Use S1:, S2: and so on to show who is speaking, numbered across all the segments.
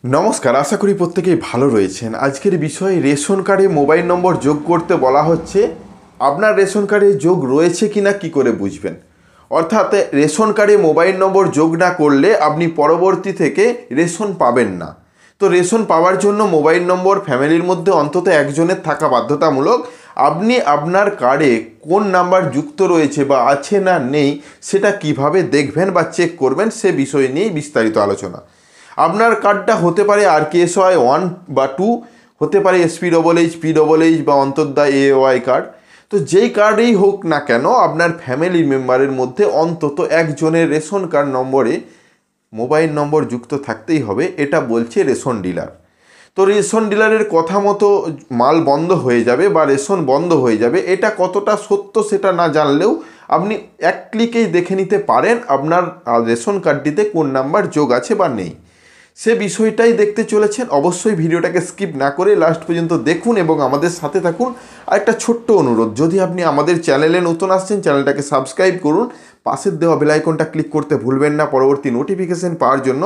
S1: নমস্কার, আশা করি প্রত্যেকেই ভালো রয়েছেন। আজকের বিষয় রেশন কার্ডে মোবাইল নম্বর যোগ করতে বলা হচ্ছে। আপনার রেশন কার্ডে যোগ রয়েছে কিনা কি করে বুঝবেন? অর্থাৎ রেশন কার্ডে মোবাইল নম্বর যোগ না করলে আপনি পরবর্তী থেকে রেশন পাবেন না। তো রেশন পাওয়ার জন্য মোবাইল নম্বর ফ্যামিলির মধ্যে অন্তত একজনের থাকা বাধ্যতামূলক। আপনি আপনার কার্ডে কোন নাম্বার যুক্ত রয়েছে বা আছে না নেই সেটা কিভাবে দেখবেন বা চেক করবেন সে বিষয় নিয়েই বিস্তারিত আলোচনা। আপনার কার্ডটা হতে পারে RKSY 1 বা 2, হতে পারে SPHH, PHH বা অন্তর্দা AOY কার্ড। তো যেই কার্ডেই হোক না কেন আপনার ফ্যামিলি মেম্বারের মধ্যে অন্তত একজনের রেশন কার্ড নম্বরে মোবাইল নম্বর যুক্ত থাকতেই হবে, এটা বলছে রেশন ডিলার। তো রেশন ডিলারের কথা মতো মাল বন্ধ হয়ে যাবে বা রেশন বন্ধ হয়ে যাবে, এটা কতটা সত্য সেটা না জানলেও আপনি এক ক্লিকেই দেখে নিতে পারেন আপনার রেশন কার্ডটিতে কোন নাম্বার যোগ আছে বা নেই। সে বিষয়টাই দেখতে চলেছেন। অবশ্যই ভিডিওটাকে স্কিপ না করে লাস্ট পর্যন্ত দেখুন এবং আমাদের সাথে থাকুন। আর একটা ছোট্ট অনুরোধ, যদি আপনি আমাদের চ্যানেলে নতুন আসছেন চ্যানেলটাকে সাবস্ক্রাইব করুন, পাশের দেওয়া বেল আইকনটা ক্লিক করতে ভুলবেন না পরবর্তী নোটিফিকেশন পাওয়ার জন্য।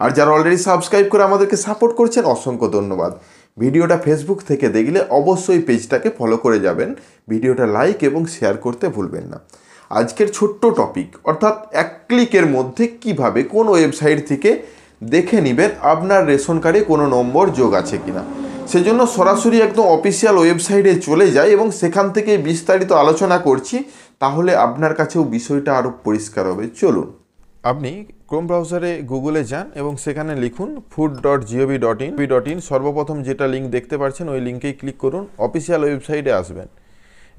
S1: আর যারা অলরেডি সাবস্ক্রাইব করে আমাদেরকে সাপোর্ট করছেন অসংখ্য ধন্যবাদ। ভিডিওটা ফেসবুক থেকে দেখলে অবশ্যই পেজটাকে ফলো করে যাবেন, ভিডিওটা লাইক এবং শেয়ার করতে ভুলবেন না। আজকের ছোট্ট টপিক, অর্থাৎ এক ক্লিকের মধ্যে কিভাবে কোন ওয়েবসাইট থেকে দেখে নেবেন আপনার রেশন কার্ডে কোনো নম্বর যোগ আছে কিনা। সেজন্য সরাসরি একদম অফিসিয়াল ওয়েবসাইটে চলে যাই এবং সেখান থেকে বিস্তারিত আলোচনা করছি, তাহলে আপনার কাছেও বিষয়টা আরও পরিষ্কার হবে। চলুন, আপনি ক্রোম ব্রাউজারে গুগলে যান এবং সেখানে লিখুন food.gov.in। সর্বপ্রথম যেটা লিঙ্ক দেখতে পাচ্ছেন ওই লিঙ্কেই ক্লিক করুন, অফিসিয়াল ওয়েবসাইটে আসবেন।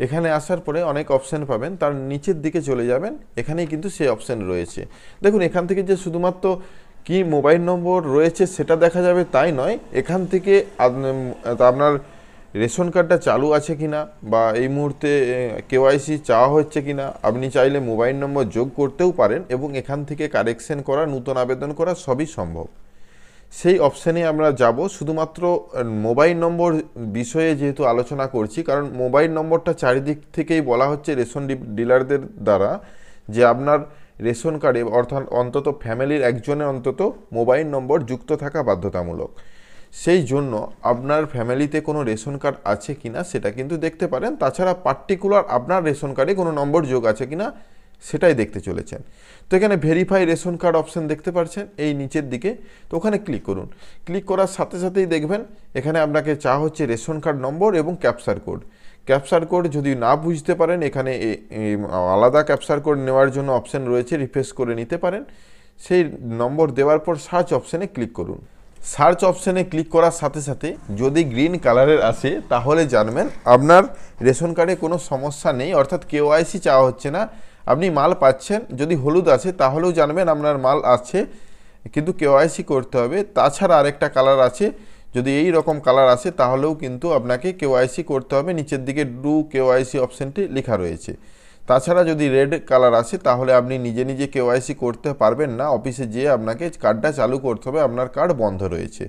S1: এখানে আসার পরে অনেক অপশান পাবেন, তার নিচের দিকে চলে যাবেন, এখানেই কিন্তু সেই অপশান রয়েছে। দেখুন, এখান থেকে যে শুধুমাত্র কি মোবাইল নম্বর রয়েছে সেটা দেখা যাবে তাই নয়, এখান থেকে আপনার রেশন কার্ডটা চালু আছে কিনা বা এই মুহূর্তে KYC চাওয়া হচ্ছে কিনা, আপনি চাইলে মোবাইল নম্বর যোগ করতেও পারেন এবং এখান থেকে কারেকশন করা, নতুন আবেদন করা সবই সম্ভব। সেই অপশানে আমরা যাব। শুধুমাত্র মোবাইল নম্বর বিষয়ে যেহেতু আলোচনা করছি, কারণ মোবাইল নম্বরটা চারিদিক থেকেই বলা হচ্ছে রেশন ডিলারদের দ্বারা যে আপনার রেশন কার্ডে অর্থাৎ অন্তত ফ্যামিলির একজনের অন্তত মোবাইল নম্বর যুক্ত থাকা বাধ্যতামূলক। সেই জন্য আপনার ফ্যামিলিতে কোনো রেশন কার্ড আছে কিনা সেটা কিন্তু দেখতে পারেন। তাছাড়া পার্টিকুলার আপনার রেশন কার্ডে কোনো নম্বর যোগ আছে কিনা সেটাই দেখতে চলেছেন। তো এখানে ভেরিফাই রেশন কার্ড অপশান দেখতে পাচ্ছেন এই নিচের দিকে, তো ওখানে ক্লিক করুন। ক্লিক করার সাথে সাথেই দেখবেন এখানে আপনাকে চাওয়া হচ্ছে রেশন কার্ড নম্বর এবং ক্যাপচার কোড। ক্যাপচার কোড যদি না বুঝতে পারেন, এখানে আলাদা ক্যাপচার কোড নেওয়ার জন্য অপশান রয়েছে, রিফ্রেশ করে নিতে পারেন। সেই নম্বর দেওয়ার পর সার্চ অপশানে ক্লিক করুন। সার্চ অপশানে ক্লিক করার সাথে সাথে যদি গ্রিন কালারের আসে তাহলে জানবেন আপনার রেশন কার্ডে কোনো সমস্যা নেই, অর্থাৎ KYC চাওয়া হচ্ছে না, আপনি মাল পাচ্ছেন। যদি হলুদ আছে তাহলেও জানবেন আপনার মাল আছে, কিন্তু KYC করতে হবে। তাছাড়া আরেকটা কালার আছে, যদি এই রকম কালার আসে তাহলেও কিন্তু আপনাকে KYC করতে হবে, নিচের দিকে ডু KYC অপশানটি লেখা রয়েছে। তাছাড়া যদি রেড কালার আসে তাহলে আপনি নিজে নিজে KYC করতে পারবেন না, অফিসে যেয়ে আপনাকে কার্ডটা চালু করতে হবে, আপনার কার্ড বন্ধ রয়েছে।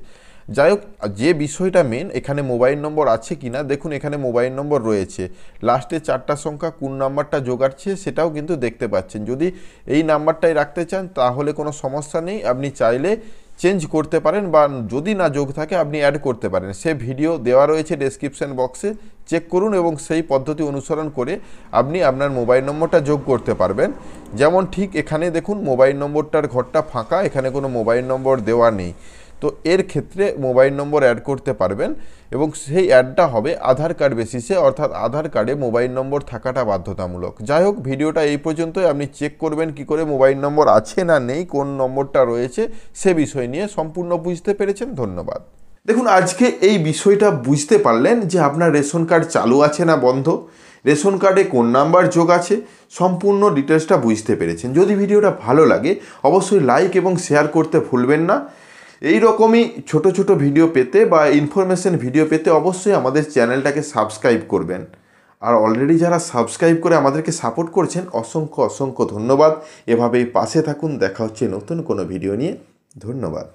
S1: যাই হোক, যে বিষয়টা মেন, এখানে মোবাইল নম্বর আছে কি না দেখুন, এখানে মোবাইল নম্বর রয়েছে, লাস্টে 4টা সংখ্যা কোন নাম্বারটা যোগাচ্ছে সেটাও কিন্তু দেখতে পাচ্ছেন। যদি এই নাম্বারটাই রাখতে চান তাহলে কোনো সমস্যা নেই, আপনি চাইলে চেঞ্জ করতে পারেন বা যদি না যোগ থাকে আপনি অ্যাড করতে পারেন। সে ভিডিও দেওয়া রয়েছে ডেসক্রিপশন বক্সে, চেক করুন এবং সেই পদ্ধতি অনুসরণ করে আপনি আপনার মোবাইল নম্বরটা যোগ করতে পারবেন। যেমন ঠিক এখানে দেখুন মোবাইল নম্বরটার ঘরটা ফাঁকা, এখানে কোনো মোবাইল নম্বর দেওয়া নেই। তো এর ক্ষেত্রে মোবাইল নম্বর অ্যাড করতে পারবেন এবং সেই অ্যাডটা হবে আধার কার্ড বেসিসে, অর্থাৎ আধার কার্ডে মোবাইল নম্বর থাকাটা বাধ্যতামূলক। যাই হোক, ভিডিওটা এই পর্যন্তই। আপনি চেক করবেন কি করে মোবাইল নম্বর আছে না নেই, কোন নম্বরটা রয়েছে সে বিষয় নিয়ে সম্পূর্ণ বুঝতে পেরেছেন। ধন্যবাদ। দেখুন, আজকে এই বিষয়টা বুঝতে পারলেন যে আপনার রেশন কার্ড চালু আছে না বন্ধ, রেশন কার্ডে কোন নাম্বার যোগ আছে, সম্পূর্ণ ডিটেলসটা বুঝতে পেরেছেন। যদি ভিডিওটা ভালো লাগে অবশ্যই লাইক এবং শেয়ার করতে ভুলবেন না। এই রকমই ছোট ছোট ভিডিও পেতে বা ইনফরমেশন ভিডিও পেতে অবশ্যই আমাদের চ্যানেলটাকে সাবস্ক্রাইব করবেন। আর অলরেডি যারা সাবস্ক্রাইব করে আমাদেরকে সাপোর্ট করছেন অসংখ্য অসংখ্য ধন্যবাদ। এভাবেই পাশে থাকুন। দেখা হচ্ছে নতুন কোনো ভিডিও নিয়ে। ধন্যবাদ।